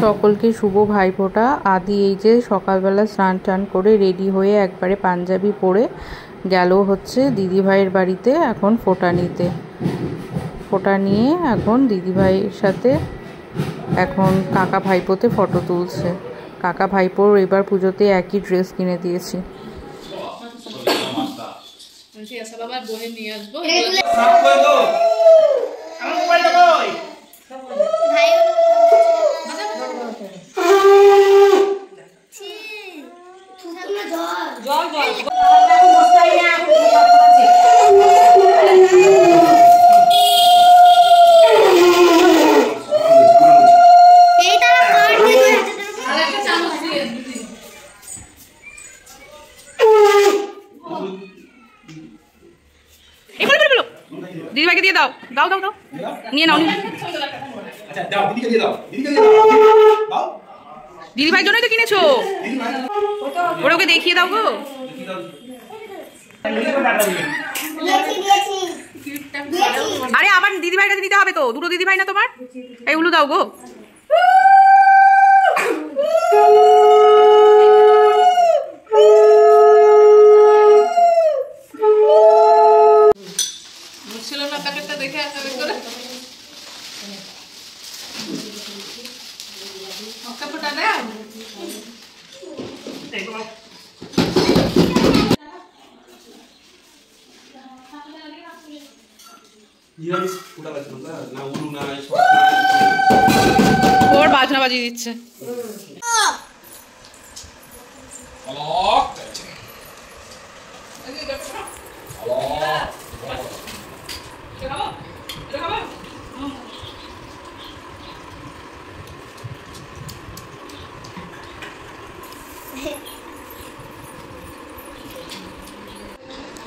সকলকে শুভ ভাইফোঁটা। আদি এই যে সকালবেলা স্নান টান করে রেডি হয়ে একবারে পাঞ্জাবি পরে গেল হচ্ছে দিদিভাইয়ের বাড়িতে এখন ফোঁটা নিতে। ফোঁটা নিয়ে এখন দিদিভাইয়ের সাথে এখন কাকা ভাইপোতে ফটো তুলছে। কাকা ভাইপোর এবার পুজোতে একই ড্রেস কিনে দিয়েছি। দিদিভাইকে দিয়ে দাও, দাও দাও দাও, নিয়ে নাও। আচ্ছা দাও, দিদিকে দিয়ে দাও, দিদিকে দিয়ে দাও। দিদিভাইর জন্যই তো কিনেছো, ওরা ওকে দেখিয়ে দাও গো। আরে আবার দিদিভাইয়ের কাছে দিতে হবে তো, দুটো দিদিভাই না তোমার, এইগুলো দাও গো। ওর বাজনা বাজিয়ে দিচ্ছে।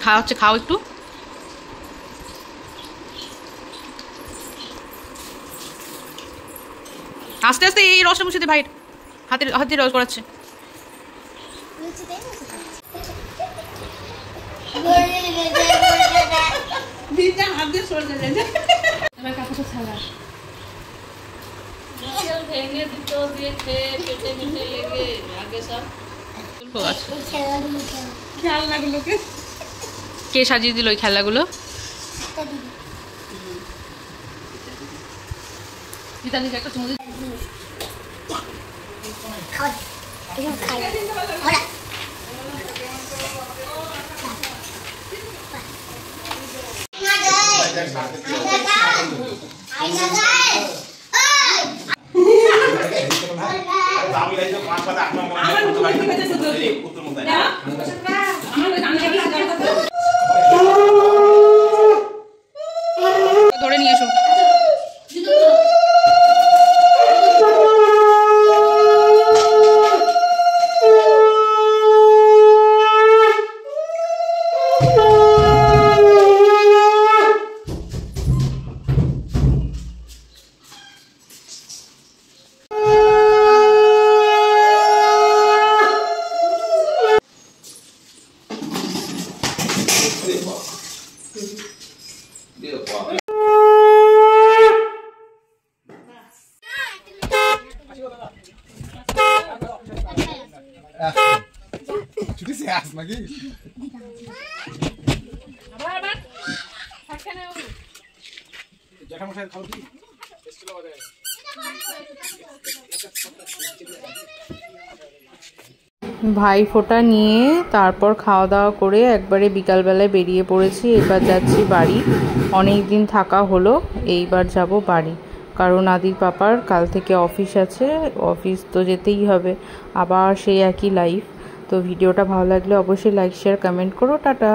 খাওয়া হচ্ছে, খাও একটু। আস্তে আস্তে এই রসটা মুছে দে, ভাইয়ের হাতে রস করাচ্ছে। কে সাজিয়ে দিল ওই খেলনাগুলো? ধরে নিয়ে এসো। ভাই ফোঁটা নিয়ে তারপর খাওয়া দাওয়া করে একবারে বিকালবেলায় বেরিয়ে পড়েছি। এবার যাচ্ছি বাড়ি, অনেক দিন থাকা হলো, এইবার যাব বাড়ি। কারণ আদির পাপার কাল থেকে অফিস আছে, অফিস তো যেতেই হবে, আবার সেই একই লাইফ। তো ভিডিওটা ভালো লাগলে অবশ্যই লাইক শেয়ার কমেন্ট করো। টাটা।